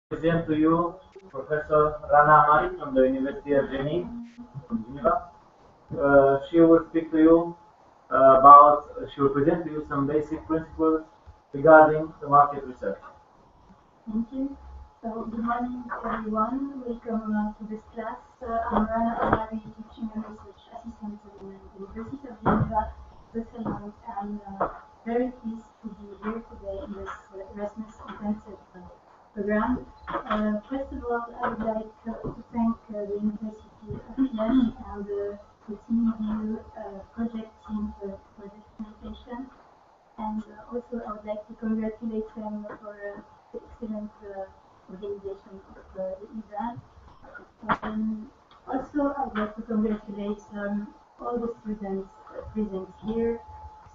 Present to you Professor Rana Ammari from the University of Genève, from Geneva. She will speak to you she will present to you some basic principles regarding the market research. Thank you. So, good morning everyone. Welcome to this class. I'm Rana Ammari, teaching and research assistant at the University of Geneva, Switzerland, and very pleased to be here today in this Erasmus intensive program. First of all, I would like to thank the University of Liège and the T-EBU project team for this presentation. And also, I would like to congratulate them for the excellent organization of the event. Also, I would like to congratulate all the students present here.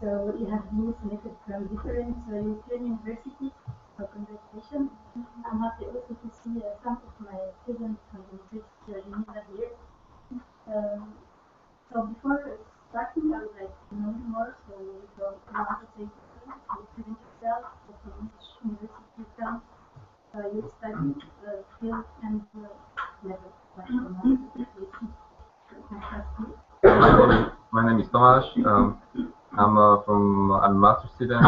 So, you have been selected from different European universities. So, congratulations. I'm happy also to see some of my students from the University of Geneva here. So, before starting, I would like to know you more. So, if you want to say present yourself, from which university you come, your study, field, and level. My name is Tomáš. I'm a master student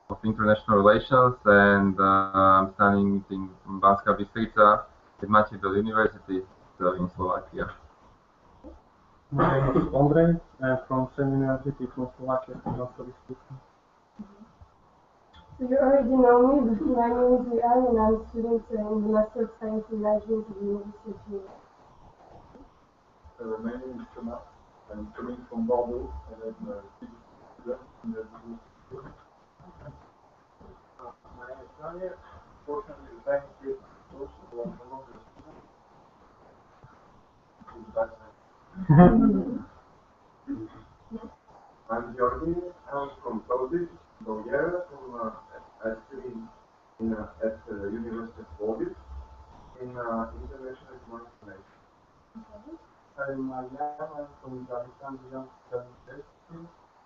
of international relations, and I'm studying in Banská Bystrica at Matějov University in Slovakia. My name is Ondrej. I'm from same university from Slovakia, from Banská Bystrica. So you already know me, but my name is Lian, and I'm a student in the Master of Science in Management at the University of Geneva. My name is Thomas. I'm coming from Bordeaux, and I'm a PhD student in the University. My name is Daniel. Fortunately, the time is here close, so I'm no longer a student. I'm Georgi. I'm from Plovdiv, Bulgaria. I study at the University of Plovdiv in international economic management. I'm Marian. I'm from Dagestan,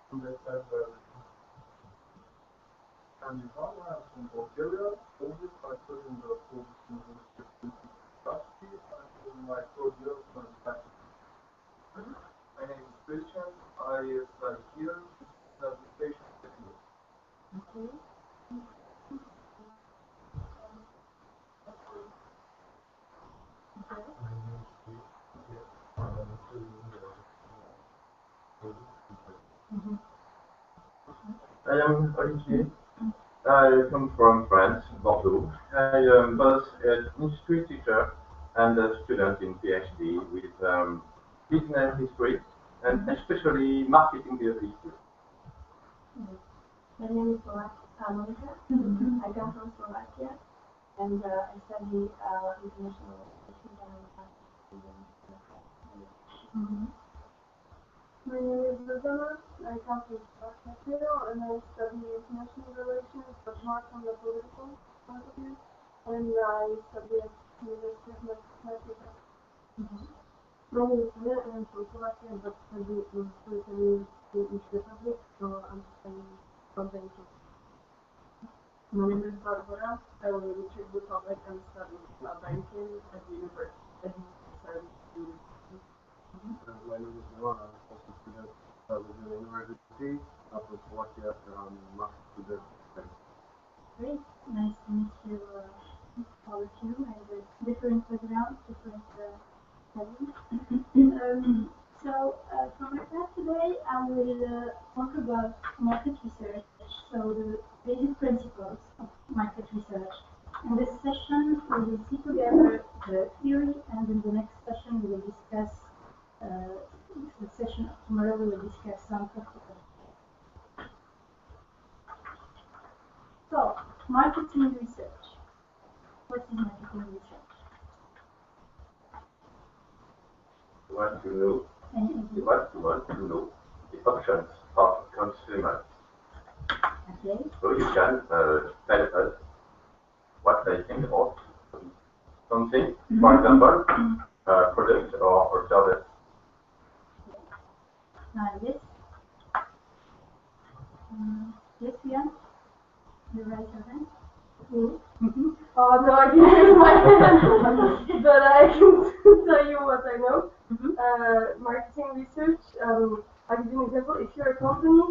from the server. I'm Ivan. I'm from Bulgaria. Plovdiv. I study in the Plovdiv University of University. I'm in my third year of my practice. My name is Christian. I study here in application technology. Okay. I am Olivier. I come from France, Bordeaux. I am both an history teacher and a student in PhD with business history and especially marketing history. My name is Monica. I come from Slovakia, and I study international relations and marketing. My name is Zuzana. I come from Slovakia and I study international relations, but more from the political point of view. And I study at the University of Mathematics. My name is Hannah, and I'm from Slovakia, but study in Switzerland in Czech Republic, so I'm studying from banking. My name is Barbara. I live in Czech Republic and study banking at the University of My name is Milan. I'm also a student at the University of Slovakia, and I'm a master student. Great, nice to meet you, all of you, and different backgrounds, different studies. So, for my class today, I will talk about market research, so the basic principles of market research. In this session, we will see together the theory, and in the next session, we will discuss, the session of tomorrow, we will discuss some practical. So, marketing research. What is marketing research? You want to know the options of consumers. Okay. So you can tell us what they think about something, for example, product or service. Yes. Yes, Ian? You raise your hand? Me? Oh no, I didn't raise my hand, but I can tell you what I know. Marketing research. I'll give you an example. If you're a company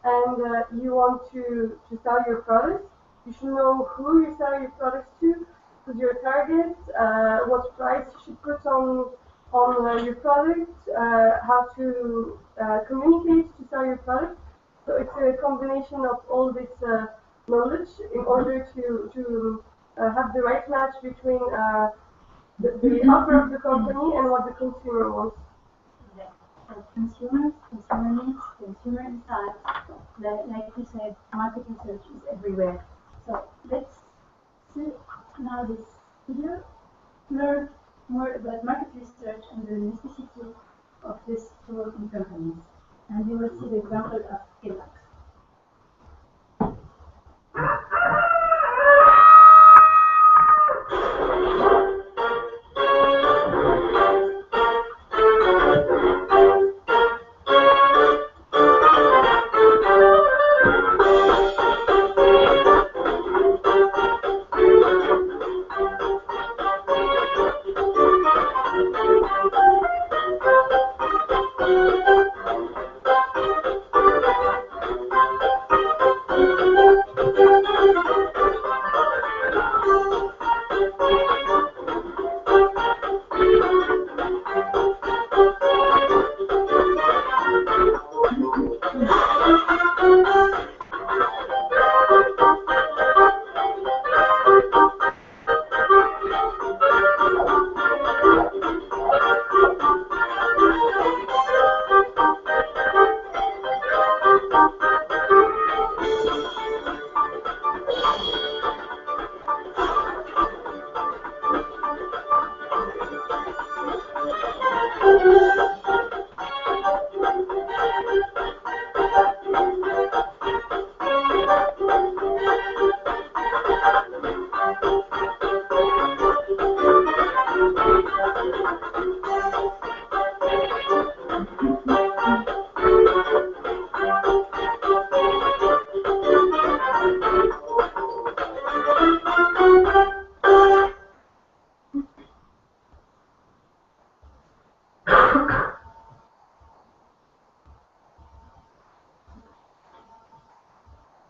and you want to sell your products, you should know who you sell your products to, who's your target, what price you should put on your product, how to communicate to sell your product. So it's a combination of all this knowledge in order to have the right match between the offer of the company and what the consumer wants. So consumers, consumer needs, consumer insights, like you said, market research is everywhere. So let's see now this video, learn more about market research and the necessity of this tool in companies. And you will see the example of Kellogg's.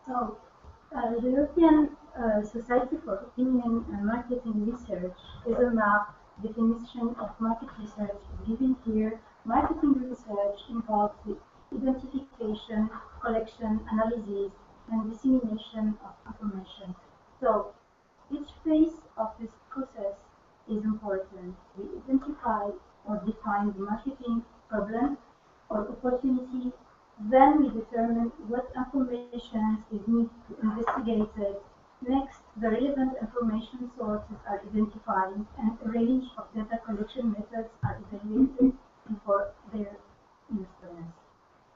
So, the European Society for Opinion and Marketing Research is a map definition of market research is given here. Marketing research involves the identification, collection, analysis, and dissemination of information. So, each phase of this process is important. We identify or define the marketing problem or opportunity. Then we determine what information is needed to investigate it. Next, the relevant information sources are identified and a range of data collection methods are evaluated for their usefulness.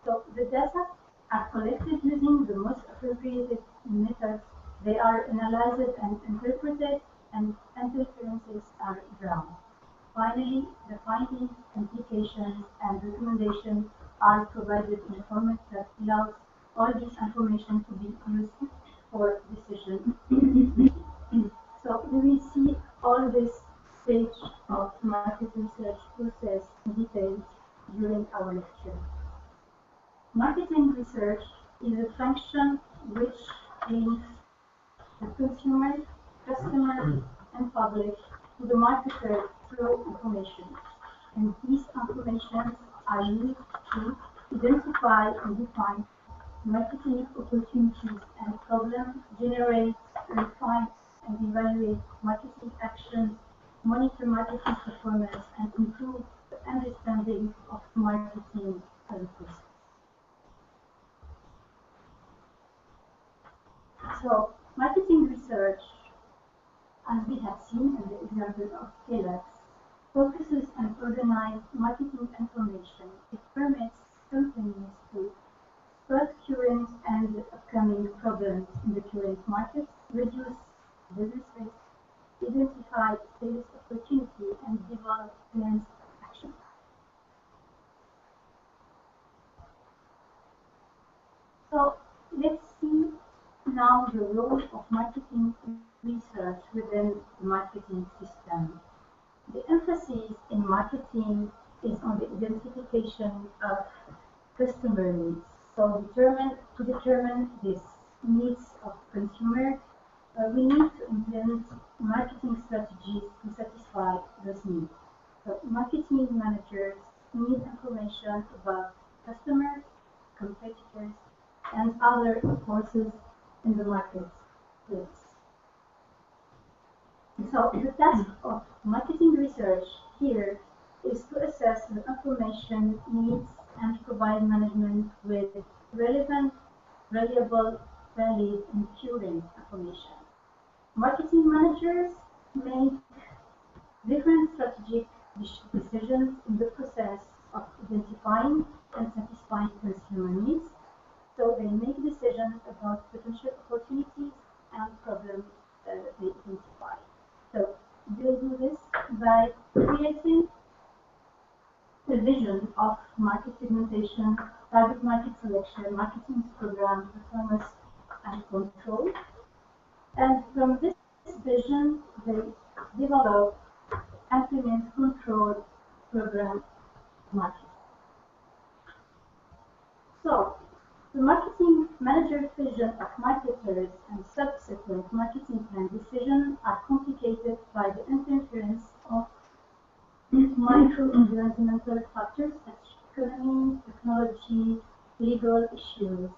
So the data are collected using the most appropriate methods. They are analyzed and interpreted, and interferences are drawn. Finally, the findings, implications, and recommendations are provided in a format that allows all this information to be used for decision making. So we will see all this stage of market research process in detail during our lecture. Marketing research is a function which links the consumer, customer, and public to the marketer through information. And these informations are used to identify and define marketing opportunities and problems, generate, refine, and evaluate marketing actions, monitor marketing performance, and improve the understanding of marketing process. So, marketing research, as we have seen in the example of Kellogg's, focuses on organized marketing information. It permits companies to spot current and upcoming problems in the current market, reduce business risk, identify sales opportunity, and develop plans of action. So let's see now the role of marketing research within the marketing system. The emphasis in marketing is on the identification of customer needs. So to determine these needs of consumer, we need to implement marketing strategies to satisfy those needs. So marketing managers need information about customers, competitors, and other forces in the marketplace. So the task of marketing research here is to assess the information needs and provide management with relevant, reliable, valid, and current information. Marketing managers make different strategic decisions in the process of identifying and satisfying consumer needs. So they make decisions about potential opportunities and problems they identify. So they do this by creating a vision of market segmentation, target market selection, marketing program, performance, and control. And from this vision, they develop, implement, control program marketing. So the marketing manager's vision of marketers and subsequent marketing plan decisions are complicated by the interference of micro-environmental factors such as economy, technology, legal issues,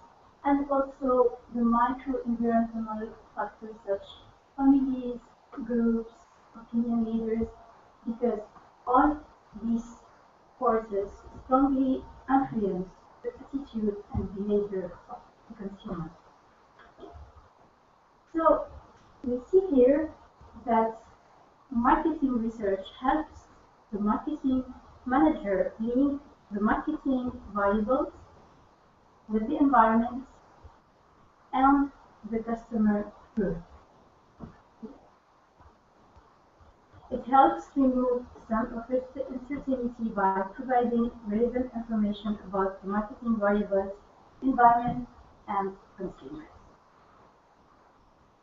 and also the micro-environmental factors such as families, groups, opinion leaders, because all these forces strongly influence the attitude and behavior of the consumer. So we see here that marketing research helps the marketing manager link the marketing variables with the environment and the customer group. It helps remove some of the uncertainty by providing relevant information about the marketing variables, environment, and consumers.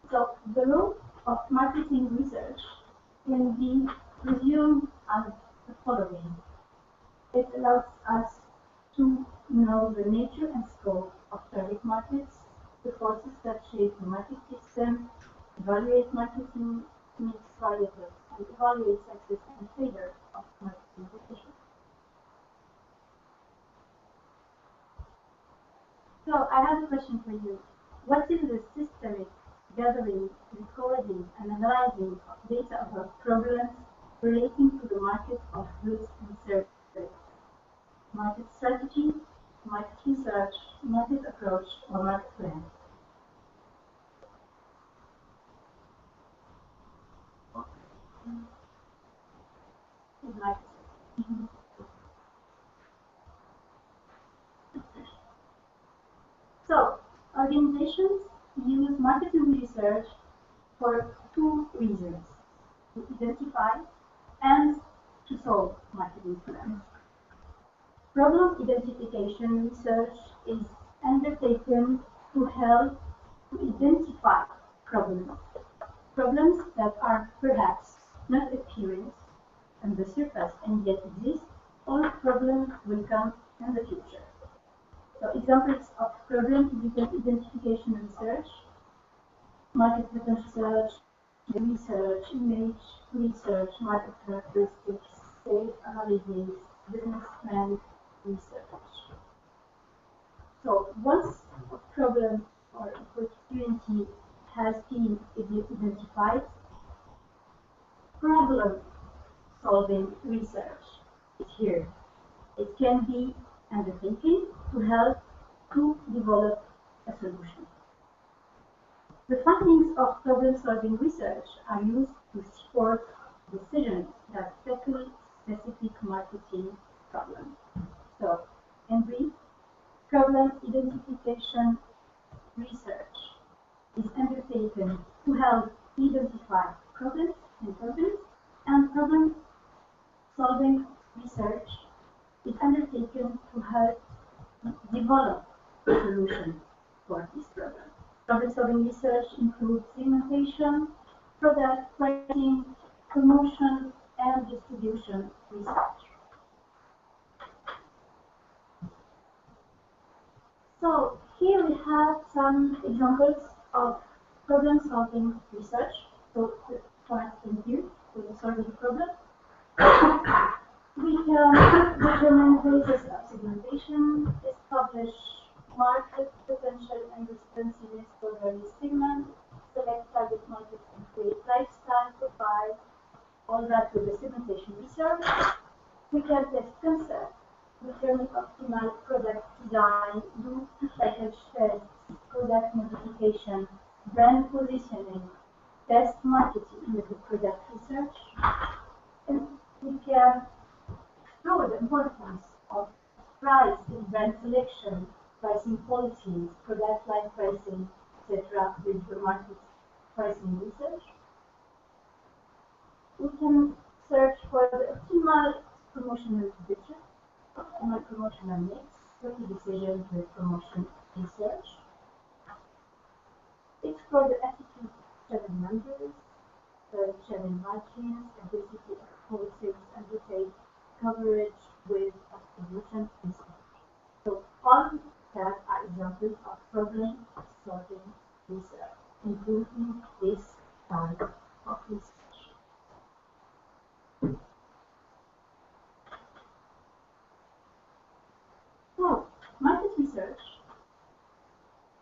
So the role of marketing research can be resumed as the following. It allows us to know the nature and scope of target markets, the forces that shape the market system, evaluate marketing mix variables, and evaluate success and failure of marketing decisions. So I have a question for you. What is the systemic gathering, recording, and analyzing of data about problems relating to the market of goods and services? Market strategy, market research, market approach, or market plan? So, organizations use marketing research for two reasons: to identify and to solve marketing problems. Problem identification research is undertaken to help to identify problems that are perhaps not appearing on the surface and yet exist, or problems will come in the future. So examples of problem identification research: market potential research, image research, market characteristics, sales analysis, business plan research. So once a problem or opportunity has been identified, problem-solving research is here. It can be undertaken to help to develop a solution. The findings of problem-solving research are used to support decisions that tackle specific marketing problems. So, in brief, problem identification research is undertaken to help identify problems, and problem-solving research is undertaken to help develop a solution for this problem. Problem-solving research includes segmentation, product pricing, promotion, and distribution research. So here we have some examples of problem-solving research. So the format in here, we will solve the problem. We can determine basis of segmentation, establish market potential and responsiveness for various segments, select target markets and create lifestyle profile, all that with the segmentation research. We can test concept, determine optimal product design, do package tests, product modification, brand positioning, test marketing with the product research. And we can explore the importance of price in brand selection, pricing policies, product line pricing, etc. with the market pricing research. We can search for the optimal promotional budget, optimal promotional mix, make a decision with promotion research. Explore the attitude of channel members, channel margins, ability of wholesale and retail coverage with promotion research. So all that are examples of problem-solving research, including this type of research. So, market research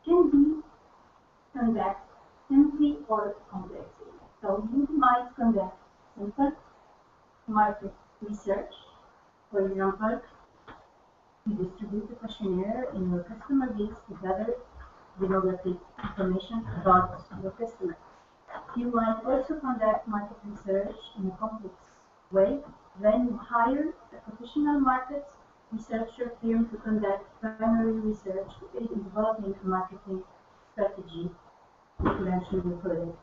can be conducted simply or complexly. So you might conduct simple market research. For example, you distribute a questionnaire in your customer base to gather demographic information about your customer. You might also conduct market research in a complex way. Then you hire a professional market researcher firm to conduct primary research to aid in developing a marketing strategy to mention the product.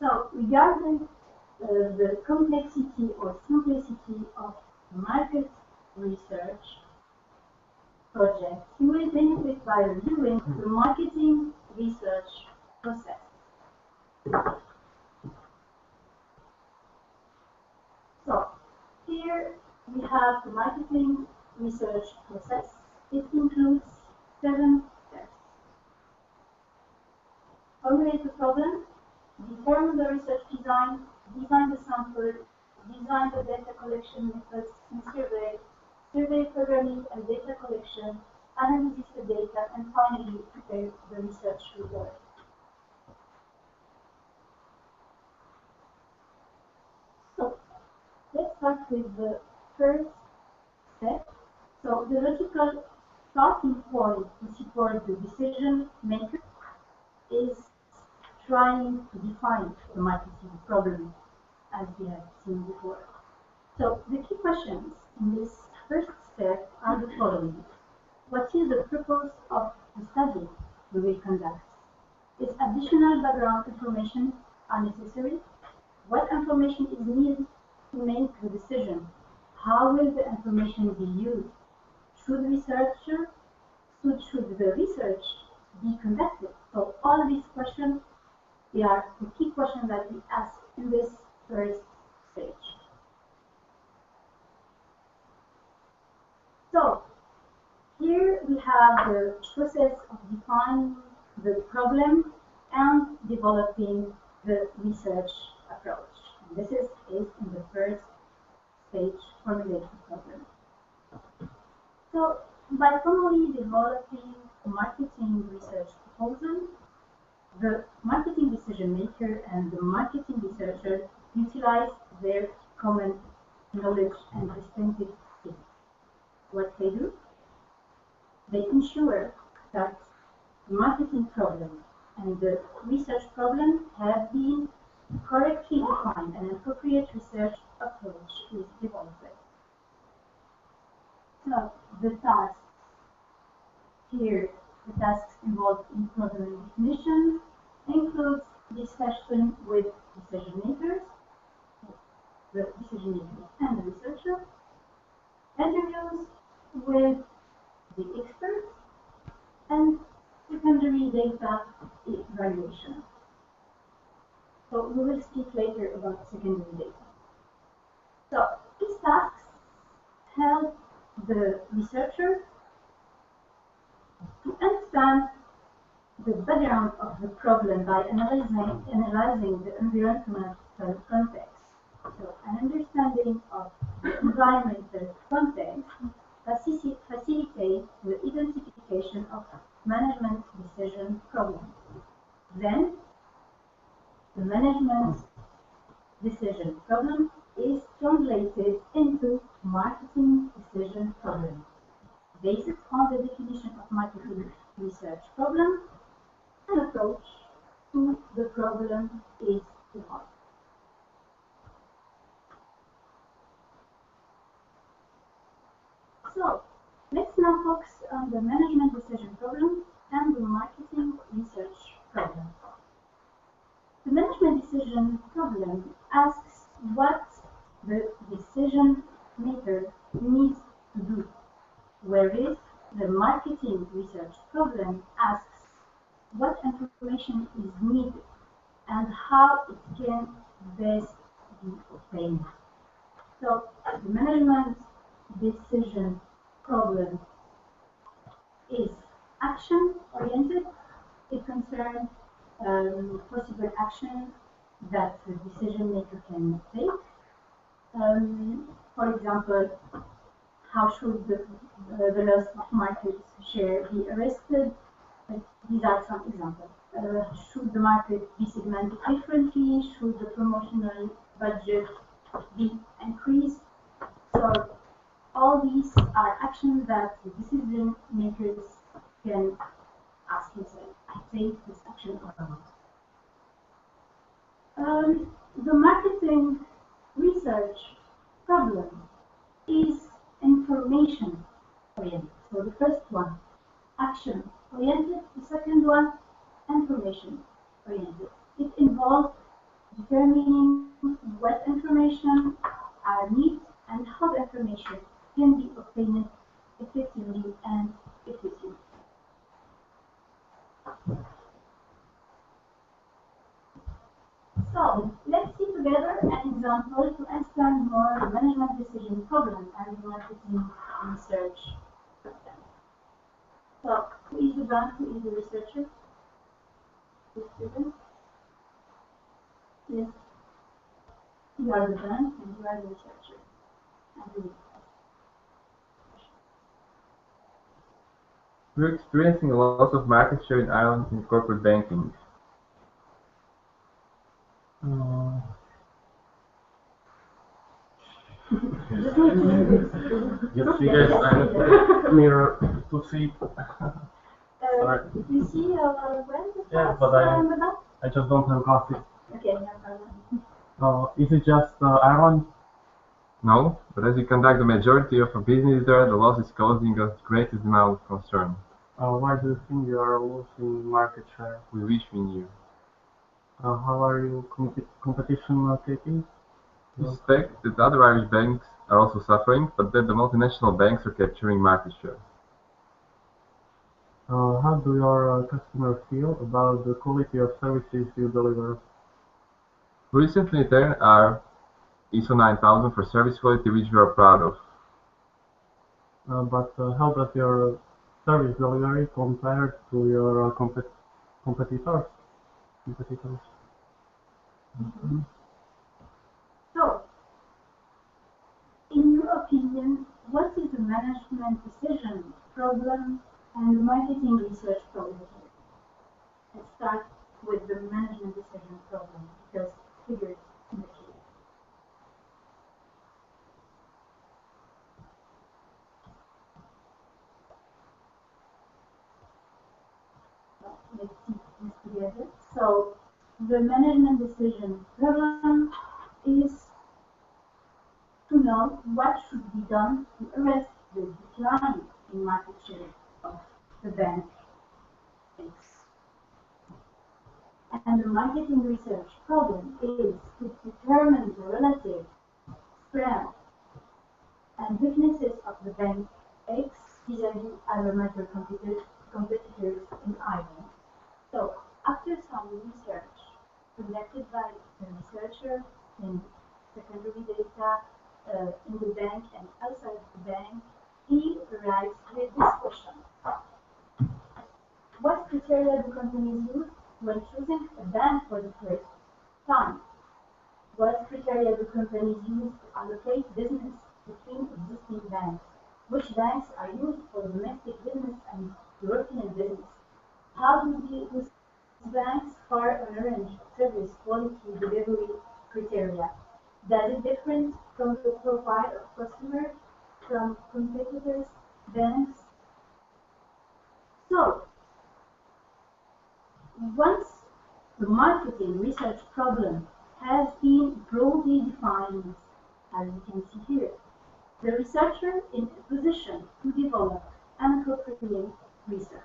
So, regarding the complexity or simplicity of market research project, you will benefit by reviewing the marketing research process. So, here we have the marketing research process. It includes 7 steps. Formulate the problem, determine the research design, design the sample, design the data collection methods in survey programming and data collection, analyze the data, and finally prepare the research report. So, let's start with the first step. So, the logical starting point to support the decision maker is trying to define the marketing problem, as we have seen before. So, the key questions in this first step are the following. What is the purpose of the study we will conduct? Is additional background information unnecessary? What information is needed to make the decision? How will the information be used? Should the research be conducted? So all these questions, they are the key questions that we ask in this first stage. So here we have the process of defining the problem and developing the research approach. And this is in the first stage, formulating problem. So by formally developing a marketing research proposal, the marketing decision maker and the marketing researcher utilize their common knowledge and distinctive skills. What they do? They ensure that the marketing problem and the research problem have been correctly defined and an appropriate research approach is developed. So the tasks here, the tasks involved in problem definition includes discussion with decision makers, the decision makers and the researcher, interviews with the experts, and secondary data evaluation. So we will speak later about secondary data. So these tasks help the researcher to understand the background of the problem by analyzing the environmental context. So an understanding of the environmental context facilitates the identification of management decision problems. Then, the management decision problem is translated into marketing decision problem. Based on the definition of marketing research problem, an approach to the problem is evolved. So, let's now focus on the management decision problem and the marketing research problem. The management decision problem asks what the decision maker needs to do, whereas the marketing research problem asks what information is needed and how it can best be obtained. So, the management decision problem is action-oriented. It concerns possible action that the decision maker can take. For example, how should the loss of market share be arrested? These are some examples. Should the market be segmented differently? Should the promotional budget be increased? So all these are actions that the decision makers can ask themselves, I take this action or not. The marketing research problem is information oriented. So the first one, action oriented. The second one, information oriented. It involves determining what information are needed and how the information can be obtained effectively and efficiently. So, let's see together an example to understand more the management decision problem and the marketing research problem. So, who is the bank, who is the researcher? The student? Yes. You are the bank and you are the researcher. We're experiencing a loss of market share in Ireland in corporate banking. Just because I'm near to see. You see when the Yeah, but I just don't have glasses. Okay, no problem. Is it just Ireland? No, but as we conduct the majority of our business there, the loss is causing us greatest amount of concern. Why do you think you are losing market share? We wish we knew. How are you competition taking? We suspect that other Irish banks are also suffering, but that the multinational banks are capturing market share. How do your customers feel about the quality of services you deliver? We recently attained our ISO 9000 for service quality, which we are proud of. But how does your service delivery compare to your competitors? Mm-hmm. So, in your opinion, what is the management decision problem and the marketing research problem here? Let's start with the management decision problem because figures in the case. Let's see this together. So, the management decision problem is to know what should be done to arrest the decline in market share of the bank X. And the marketing research problem is to determine the relative strength and weaknesses of the bank X vis-à-vis other major competitors in Ireland. So, after some research conducted by the researcher in secondary data, in the bank and outside the bank, he arrives with this question. What criteria do companies use when choosing a bank for the first time? What criteria do companies use to allocate business between existing banks? Which banks are used for domestic business and European business? How do these banks far on range service quality delivery criteria? Does it differ from the profile of customer from competitors, banks? So, once the marketing research problem has been broadly defined, as you can see here, the researcher in a position to develop and appropriate research.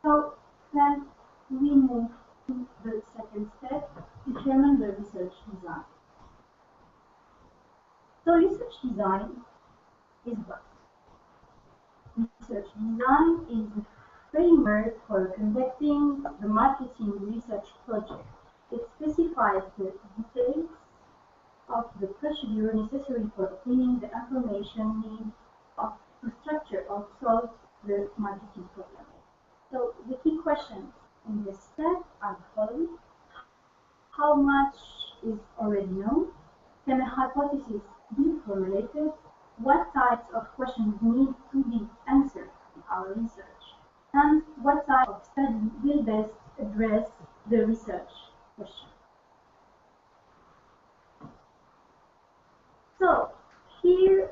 So then we move to the second step, determine the research design. So research design is what? Research design is the framework for conducting the marketing research project. It specifies the details of the procedure necessary for obtaining the information needed to structure or solve the marketing problem. So the key questions in this step are the following. How much is already known? Can a hypothesis be formulated? What types of questions need to be answered in our research? And what type of study will best address the research question? So here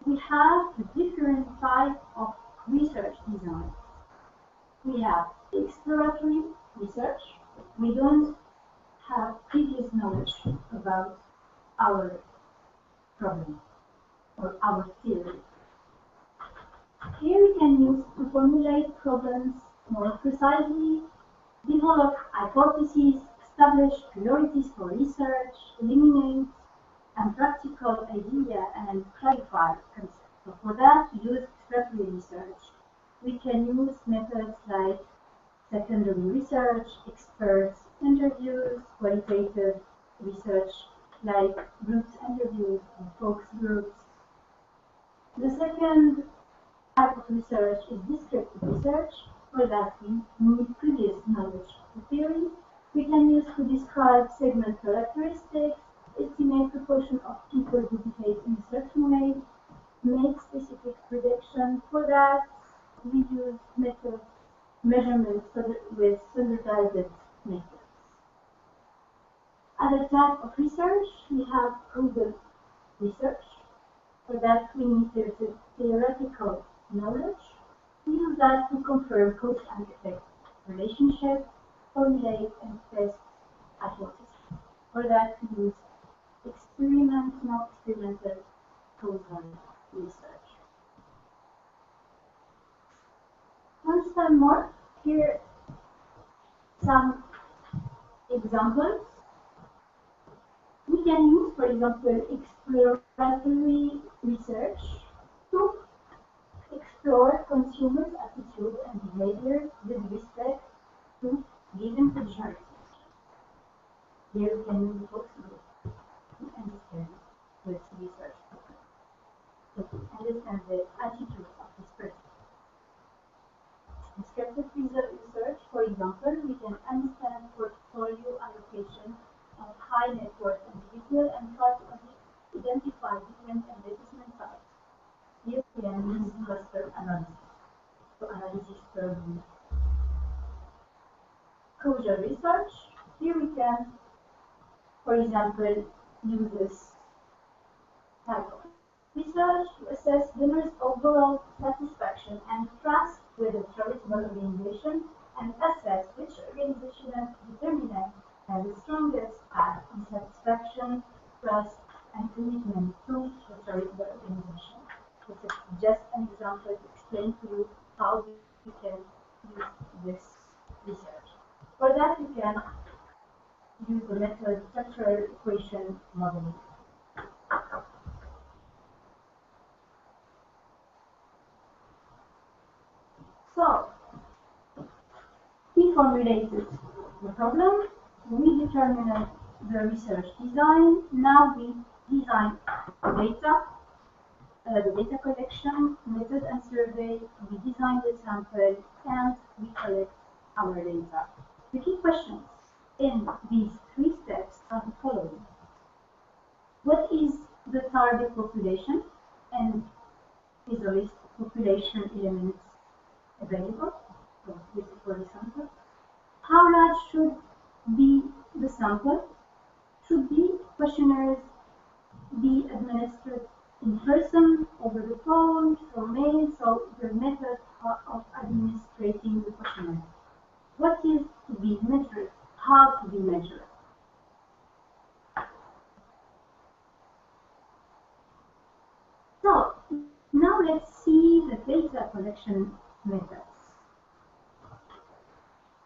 we have the different types of research design. We have exploratory research. We don't have previous knowledge about our problem or our theory. Here we can use to formulate problems more precisely, develop hypotheses, establish priorities for research, eliminate practical idea, and clarify concepts. So for that, to use exploratory research, we can use methods like secondary research, experts interviews, qualitative research like groups interviews and focus groups. The second type of research is descriptive research. For that, we need previous knowledge of the theory. We can use to describe segment characteristics, estimate proportion of people who behave in a certain way, make specific predictions. For that, we use methods, measurements with standardized methods. Other type of research, we have causal research. For that, we need theoretical knowledge. We use that to confirm cause and effect relationship, formulate and test hypotheses. For that, we use experimental causal research. To understand more, here some examples. We can use, for example, exploratory research to explore consumers' attitude and behavior with respect to given functionalities. Here we can use the focus group to understand this research program, to understand the attitude of this person. Descriptive research, for example, we can understand portfolio allocation of high net worth individual and try to identify different investment types. Here we can use cluster analysis to analyze per group. Causal research, here we can, for example, use this type of research to assess donors' overall satisfaction and trust with a charitable organization and assess which organizational determinant has the strongest path in satisfaction, trust, and commitment to the charitable organization. This is just an example to explain to you how we can use this research. For that, you can use the method structural equation modeling. So, formulated the problem, we determined the research design. Now we design the data collection, method and survey, we design the sample, and we collect our data. The key questions in these 3 steps are the following. What is the target population, and is the list of population elements available? So this is for the sample. How large should be the sample? Should the questionnaires be administered in person, over the phone, or mail? So the method of administrating the questionnaire. What is to be measured? How to be measured? So now let's see the data collection methods.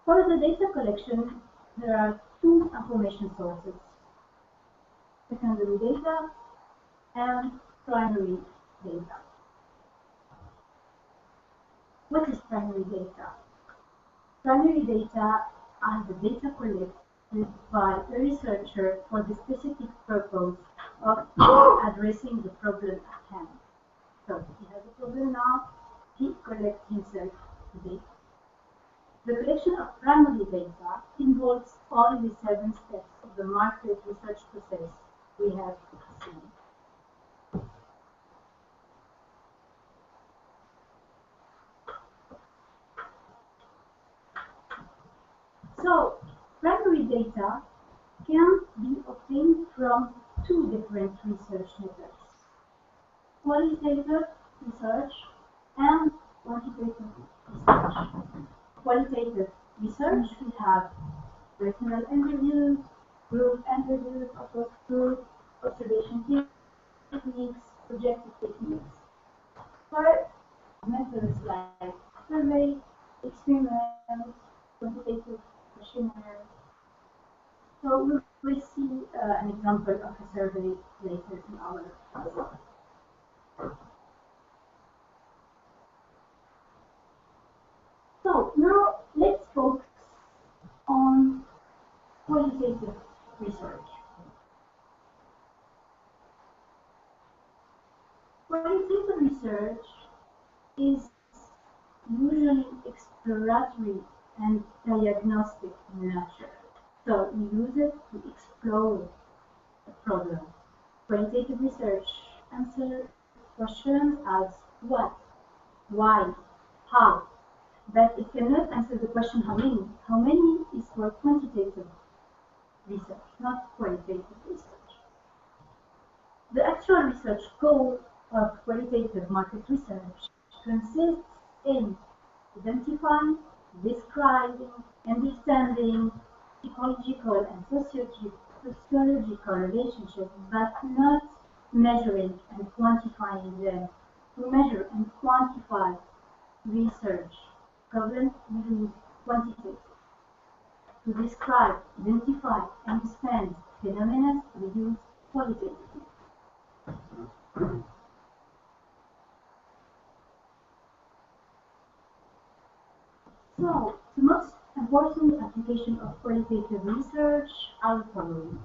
For the data collection, there are 2 information sources: secondary data and primary data. What is primary data? Primary data are the data collected by a researcher for the specific purpose of addressing the problem at hand. So he has a problem now, he collects himself the data. The collection of primary data involves all the 7 steps of the market research process we have seen. So, primary data can be obtained from 2 different research methods: qualitative research and quantitative research. Qualitative research, we have personal interviews, group interviews, group observation techniques, projective techniques. For methods like survey, experiments, quantitative questionnaire. So we will see an example of a survey later in our class. So now let's focus on qualitative research. Qualitative research is usually exploratory and diagnostic in nature. So we use it to explore a problem. Qualitative research answers questions as what, why, how, but it cannot answer the question how many. How many is for quantitative research, not qualitative research. The actual research goal of qualitative market research consists in identifying, describing, understanding ecological and sociological relationships, but not measuring and quantifying them. To measure and quantify research problems, we use quantitative. To describe, identify, understand phenomena, we use qualitative. So, the most important application of qualitative research are the following.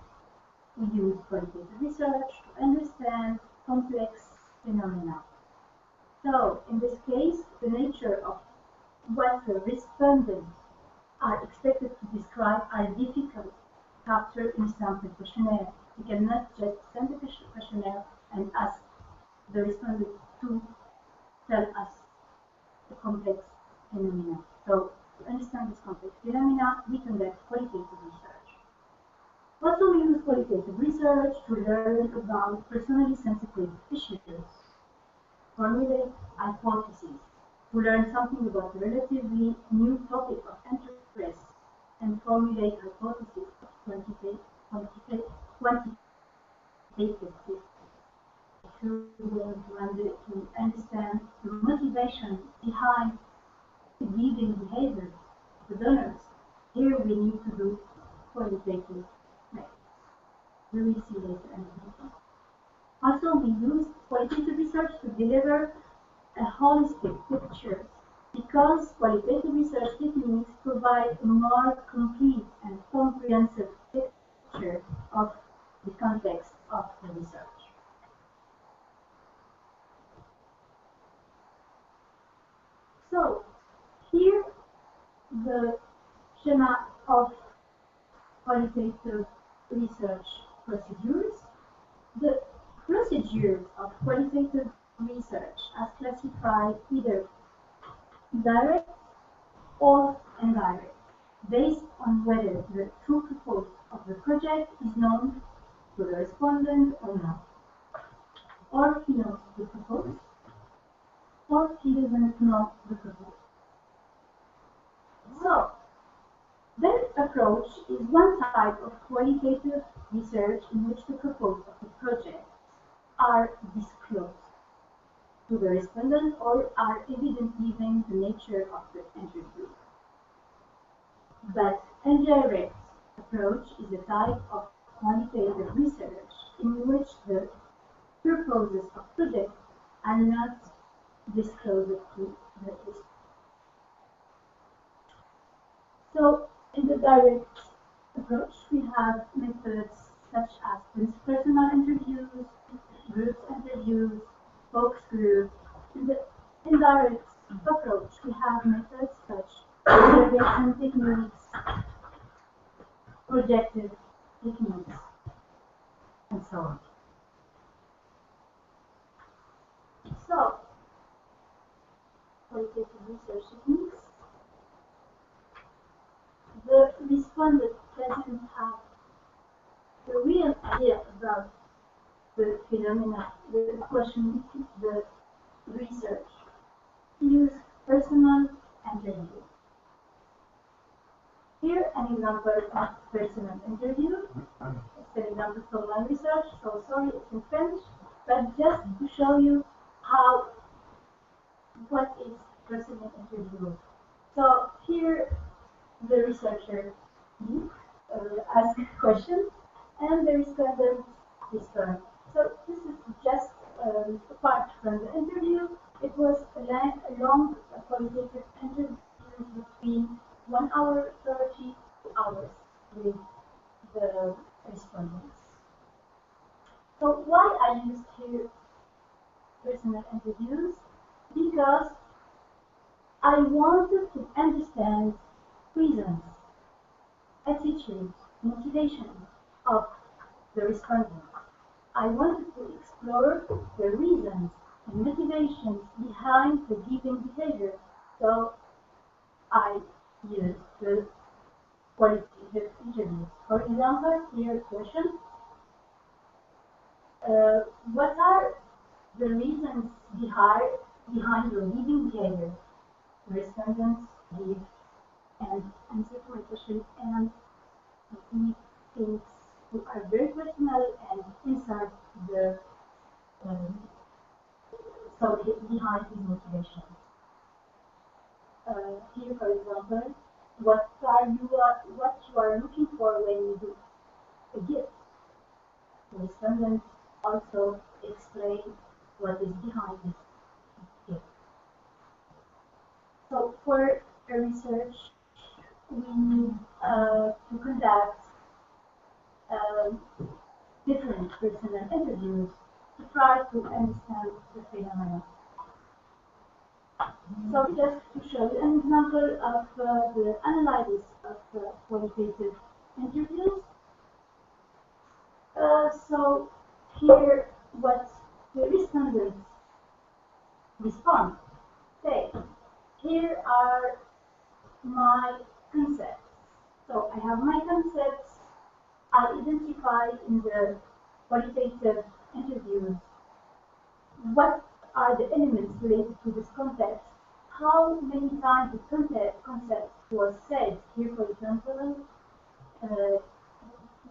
We use qualitative research to understand complex phenomena. So, in this case, the nature of what the respondents are expected to describe are difficult to capture in a sample questionnaire. We cannot just send a questionnaire and ask the respondent to tell us the complex phenomena. So, to understand this complex phenomena, we conduct qualitative research. Also, we use qualitative research to learn about personally sensitive issues, formulate hypotheses, to learn something about a relatively new topic of interest, and formulate hypotheses of quantitative to understand the motivation behind the giving behavior of the donors. Here we need to do qualitative methods. We will see later in the video. Also, we use qualitative research to deliver a holistic picture because qualitative research techniques provide a more complete and comprehensive picture of the context of the research. So, here the schema of qualitative research procedures. The procedures of qualitative research are classified either direct or indirect, based on whether the true purpose of the project is known to the respondent or not, or he knows the purpose, or he doesn't know the purpose. So, this approach is one type of qualitative research in which the purpose of the project are disclosed to the respondent or are evident given the nature of the interview. But indirect approach is a type of quantitative research in which the purposes of project are not disclosed to the respondent. So, in the direct approach, we have methods such as personal interviews, group interviews, focus group. In the indirect approach, we have methods such as observation techniques, projective techniques, and so on. So, qualitative research techniques. The respondent doesn't have the real idea about the phenomena, the question, the research. Use personal interview. Here, an example of personal interview. It's an example from my research, so sorry, it's in French, but just to show you what is personal interview. So here, the researcher asks questions, and the respondent responds. So this is just apart from the interview. It was a long qualitative interview between 1 hour 30 hours with the respondents. So why I used here personal interviews? Because I wanted to understand reasons, attitudes, motivation of the respondents. I wanted to explore the reasons and motivations behind the given behavior. So I used the qualitative interviews. For example, here question. What are the reasons behind your given behavior? The respondents give and answer to my question, and he things who are very personal and inside the behind his motivation. Here, for example, what you are looking for when you do a gift. The respondent also explain what is behind this gift. So for a research, we need to conduct different personal interviews to try to understand the phenomena. So just to show you an example of the analysis of qualitative interviews. So here what the respondents respond. Say, here are my concepts. So I have my concepts. I identify in the qualitative interviews what are the elements related to this context, how many times the concept was said. Here, for example,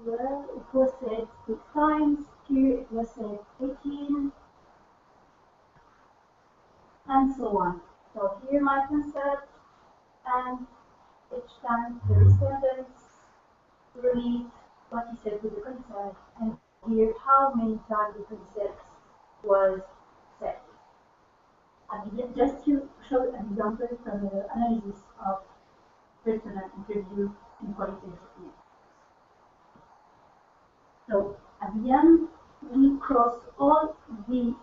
well, it was said 6 times, here it was said 18, and so on. So here my concept, and each time the respondents relate what he said to the concept, and here how many times the concept was said. Just to show an example from the analysis of personal interview in qualitative field. So at the end, we cross all the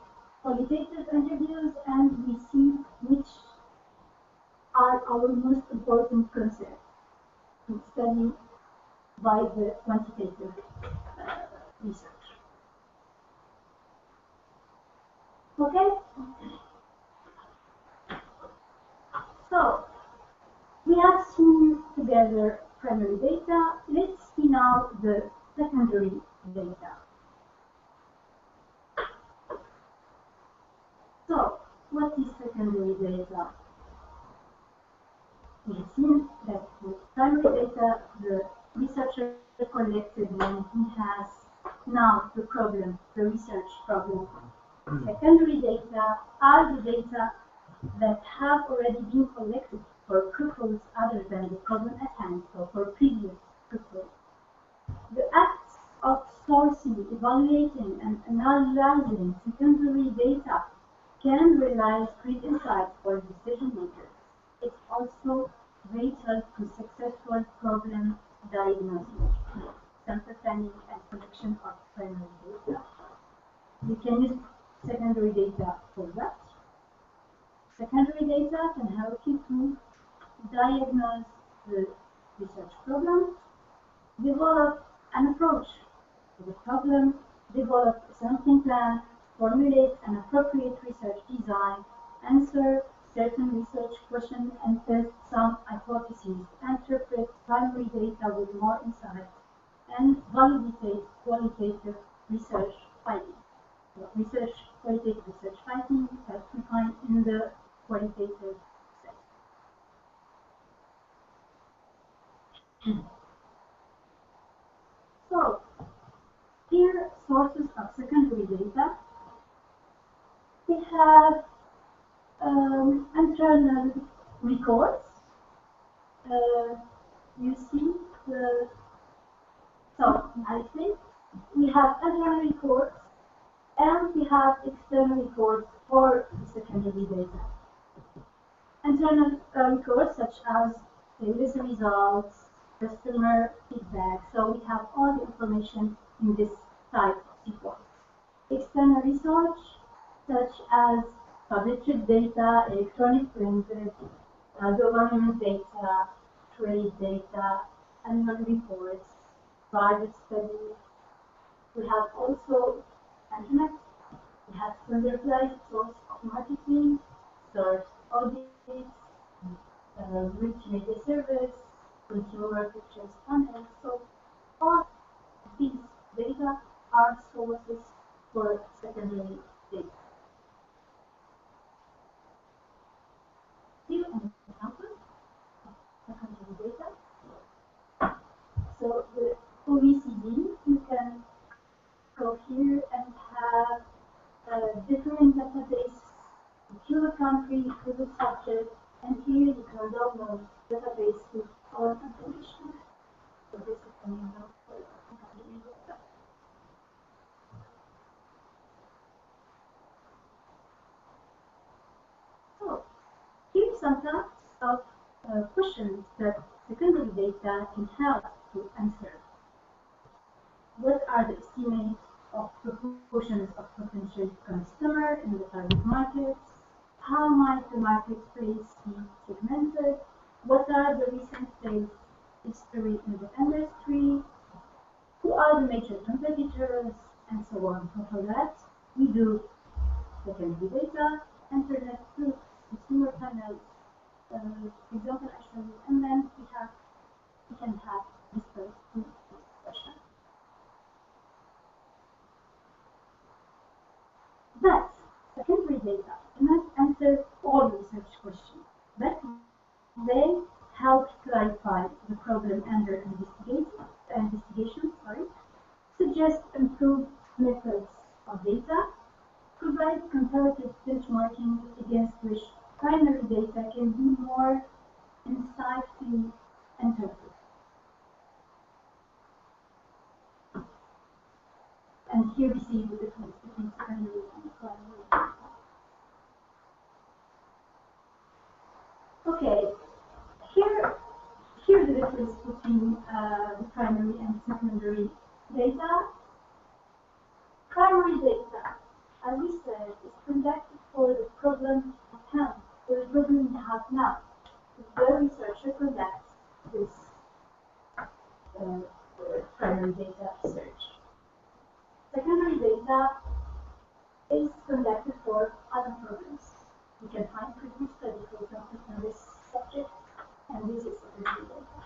qualitative interviews and we see which are our most important concepts to study by the quantitative research. Okay? So, we have seen together primary data. Let's see now the secondary data. So, what is secondary data? We have seen that with primary data, the researcher collected when he has now the problem, the research problem. Secondary data are the data that have already been collected for purposes other than the problem at hand, so for previous purposes. The act of sourcing, evaluating, and analyzing secondary data can realize great insights for decision makers. It's also vital to successful problem diagnosis, sample planning, and collection of primary data. You can use secondary data for that. Secondary data can help you to diagnose the research problem, develop an approach to the problem, develop a sampling plan, formulate an appropriate research design, answer certain research questions, and test some hypotheses, interpret primary data with more insight, and validate qualitative research findings. Qualitative research findings that we find in the qualitative setting. So, here sources of secondary data. We have internal records. You see the, so I think we have internal records and we have external records for the secondary data. Internal records such as sales results, customer feedback, so we have all the information in this type of report. External research such as published data, electronic printed, government data, trade data, annual reports, private studies. We have also internet. We have standardized source of marketing, source audits, multimedia service, consumer pictures panels. So all these data are sources for secondary data. Here an example of secondary data. So the OECD, you can go here and have different databases to the country, to the subject, and here you can download database with all information. So this is an example of secondary data. So here's some types of questions that secondary data can help to answer. What are the estimates of proportions of potential customers in the target markets? How might the marketplace be segmented? What are the recent sales history in the industry? Who are the major competitors? And so on. So for that, we do secondary data, internet groups, consumer panels, example I show you, and then we can have discussed discussion. But secondary data cannot answer all research questions, but they help clarify the problem under investigation, suggest improved methods of data, provide comparative benchmarking against which primary data can be more insightfully interpreted. And here we see the difference between secondary and primary data. Okay, here's the difference between the primary and secondary data. Primary data, as we said, is conducted for the problem at hand, for the problem we have now. The researcher conducts this primary data search. Secondary data is conducted for other problems. We can find previous study, for example, on this subject, and this is secondary data.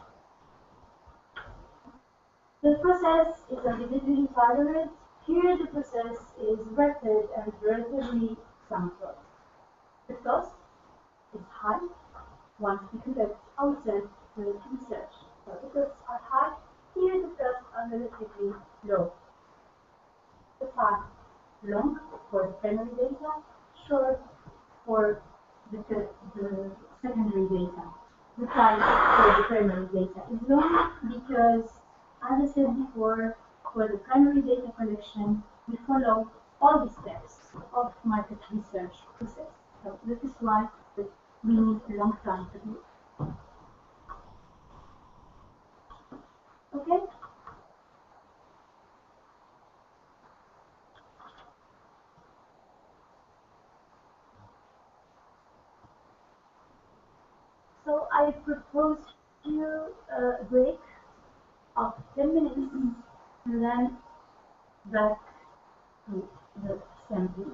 The process is individually tailored. Here the process is rapid and relatively simple. The cost is high once we conduct ourselves the research. So the costs are high. Here the costs are relatively low. The time long for the primary data, short for the secondary data. The time for the primary data is long because, as I said before, for the primary data collection, we follow all the steps of market research process. So this is why we need a long time to do it. Okay? So I propose you a break of 10 minutes and then back to the assembly.